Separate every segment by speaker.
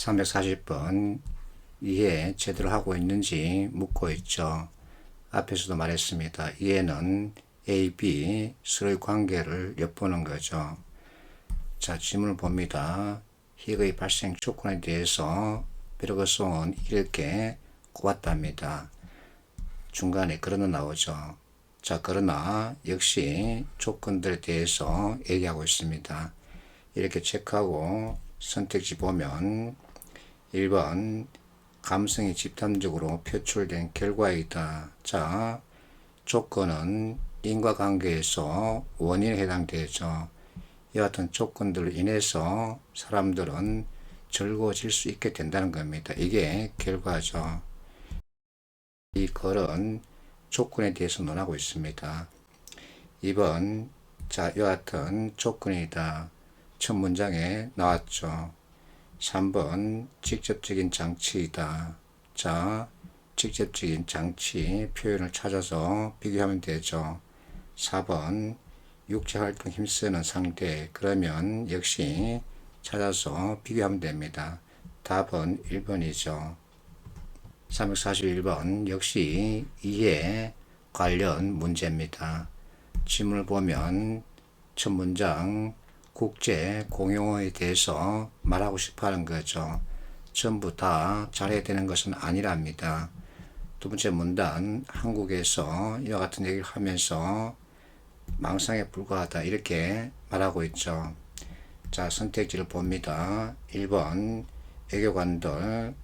Speaker 1: 340번 이해 제대로 하고 있는지 묻고 있죠. 앞에서도 말했습니다. 이해는 A, B 서로의 관계를 엿보는 거죠. 자, 질문을 봅니다. 희극의 발생 조건에 대해서 베르그송은 이렇게 꼽았답니다. 중간에 그러나 나오죠. 자, 그러나 역시 조건들에 대해서 얘기하고 있습니다. 이렇게 체크하고 선택지 보면 1번 감성이 집단적으로 표출된 결과이다. 자, 조건은 인과관계에서 원인에 해당되죠. 이와 같은 조건들로 인해서 사람들은 즐거워질 수 있게 된다는 겁니다. 이게 결과죠. 이 글은 조건에 대해서 논하고 있습니다. 2번 자, 이와 같은 조건이다. 첫 문장에 나왔죠. 3번 직접적인 장치이다. 자, 직접적인 장치 표현을 찾아서 비교하면 되죠. 4번 육체활동 힘쓰는 상대. 그러면 역시 찾아서 비교하면 됩니다. 답은 1번이죠. 341번 역시 이해 관련 문제입니다. 질문을 보면 첫 문장 국제 공용어에 대해서 말하고 싶어 하는 거죠. 전부 다 잘해야 되는 것은 아니랍니다. 두 번째 문단 한국에서 이와 같은 얘기를 하면서 망상에 불과하다 이렇게 말하고 있죠. 자, 선택지를 봅니다. 1번 애교관들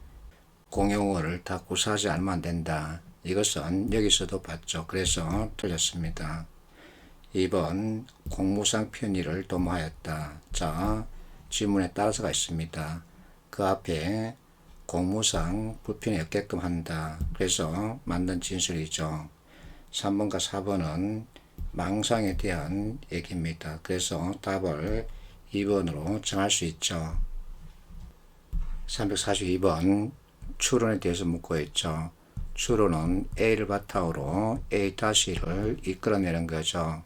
Speaker 1: 공용어를 다 구사하지 않으면 안 된다. 이것은 여기서도 봤죠. 그래서 틀렸습니다. 2번 공무상 편의를 도모하였다. 자, 질문에 따라서가 있습니다. 그 앞에 공무상 불편이 없게끔 한다. 그래서 만든 진술이죠. 3번과 4번은 망상에 대한 얘기입니다. 그래서 답을 2번으로 정할 수 있죠. 342번 추론에 대해서 묻고 있죠. 추론은 A를 바탕으로 A-를 이끌어내는 거죠.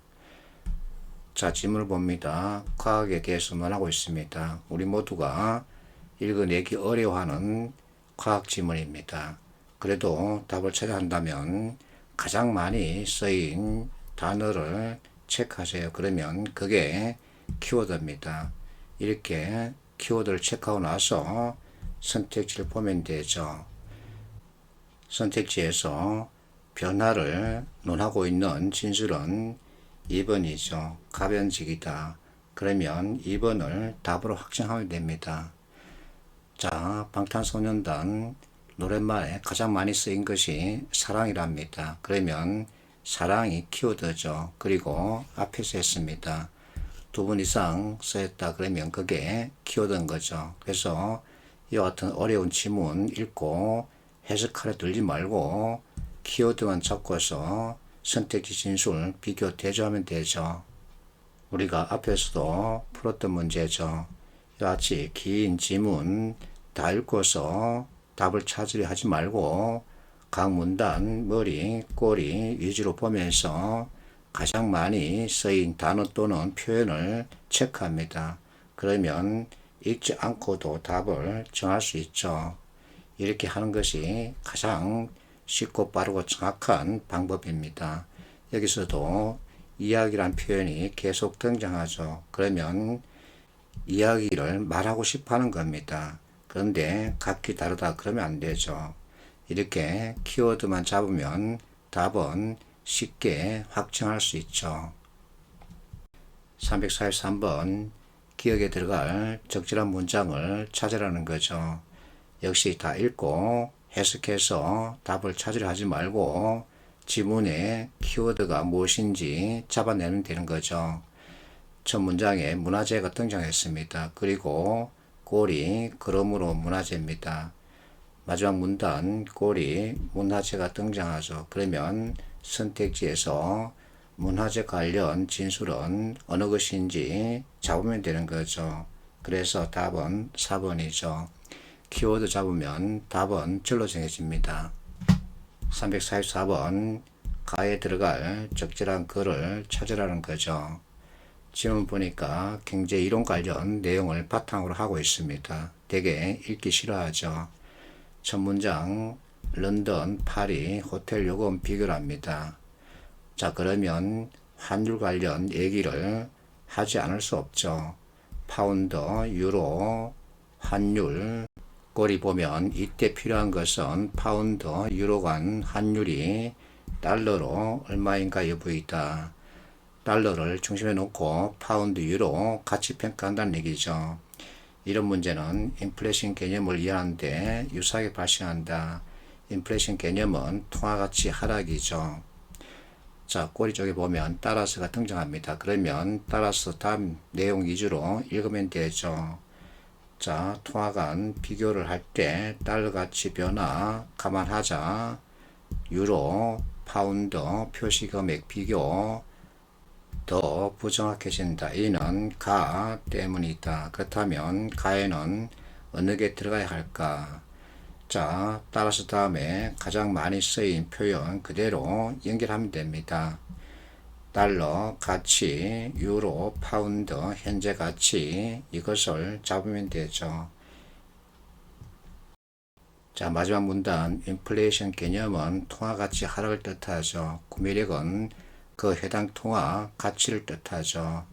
Speaker 1: 자, 질문을 봅니다. 과학에 대해서 논하고 있습니다. 우리 모두가 읽어내기 어려워하는 과학 지문입니다. 그래도 답을 찾아야 한다면 가장 많이 쓰인 단어를 체크하세요. 그러면 그게 키워드입니다. 이렇게 키워드를 체크하고 나서 선택지를 보면 되죠. 선택지에서 변화를 논하고 있는 진술은 2번이죠. 가변직이다. 그러면 2번을 답으로 확정하면 됩니다. 자, 방탄소년단 노랫말에 가장 많이 쓰인 것이 사랑이랍니다. 그러면 사랑이 키워드죠. 그리고 앞에서 했습니다. 2번 이상 쓰였다. 그러면 그게 키워드인 거죠. 그래서 이와 같은 어려운 지문 읽고 해석하려 들지 말고 키워드만 잡고서 선택지 진술 비교 대조하면 되죠. 우리가 앞에서도 풀었던 문제죠. 이와 같이 긴 지문 다 읽고서 답을 찾으려 하지 말고 각 문단 머리, 꼬리 위주로 보면서 가장 많이 쓰인 단어 또는 표현을 체크합니다. 그러면 읽지 않고도 답을 정할 수 있죠. 이렇게 하는 것이 가장 쉽고 빠르고 정확한 방법입니다. 여기서도 이야기란 표현이 계속 등장하죠. 그러면 이야기를 말하고 싶어 하는 겁니다. 그런데 각기 다르다 그러면 안 되죠. 이렇게 키워드만 잡으면 답은 쉽게 확정할 수 있죠. 343번 기억에 들어갈 적절한 문장을 찾으라는 거죠. 역시 다 읽고 해석해서 답을 찾으려 하지 말고 지문의 키워드가 무엇인지 잡아내면 되는 거죠. 첫 문장에 문화재가 등장했습니다. 그리고 꼴이 그러므로 문화재입니다. 마지막 문단 꼴이 문화재가 등장하죠. 그러면 선택지에서 문화재 관련 진술은 어느 것인지 잡으면 되는 거죠. 그래서 답은 4번이죠. 키워드 잡으면 답은 절로 정해집니다. 344번 가에 들어갈 적절한 글을 찾으라는 거죠. 지금 보니까 경제 이론 관련 내용을 바탕으로 하고 있습니다. 되게 읽기 싫어하죠. 첫 문장 런던, 파리, 호텔 요금 비교를 합니다. 자, 그러면 환율 관련 얘기를 하지 않을 수 없죠. 파운드, 유로, 환율 꼴이 보면 이때 필요한 것은 파운드, 유로 간 환율이 달러로 얼마인가 여부이다. 달러를 중심에 놓고 파운드, 유로 같이 평가한다는 얘기죠. 이런 문제는 인플레이션 개념을 이해하는데 유사하게 발생한다. 인플레이션 개념은 통화가치 하락이죠. 자, 꼬리 쪽에 보면 따라서가 등장합니다. 그러면 따라서 다음 내용 위주로 읽으면 되죠. 자, 통화 간 비교를 할 때 달러 가치 변화 감안하자. 유로, 파운드, 표시금액 비교 더 부정확해진다. 이는 가 때문이다. 그렇다면 가에는 어느 게 들어가야 할까? 자, 따라서 다음에 가장 많이 쓰인 표현 그대로 연결하면 됩니다. 달러 가치, 유로, 파운드, 현재 가치 이것을 잡으면 되죠. 자, 마지막 문단 인플레이션 개념은 통화 가치 하락을 뜻하죠. 구매력은 그 해당 통화 가치를 뜻하죠.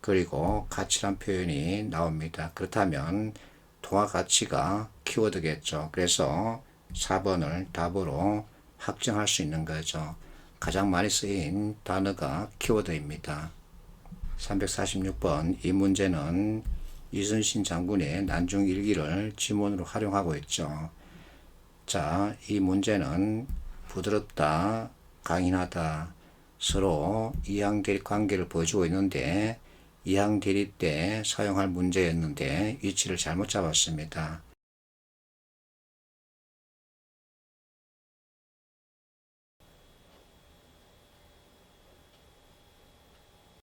Speaker 1: 그리고 가치란 표현이 나옵니다. 그렇다면 통화 가치가 키워드겠죠. 그래서 4번을 답으로 확정할 수 있는 거죠. 가장 많이 쓰인 단어가 키워드입니다. 346번 이 문제는 이순신 장군의 난중 일기를 지문으로 활용하고 있죠. 자, 이 문제는 부드럽다, 강인하다 서로 이항대립 관계를 보여주고 있는데 이항대립 때 사용할 문제였는데 위치를 잘못 잡았습니다.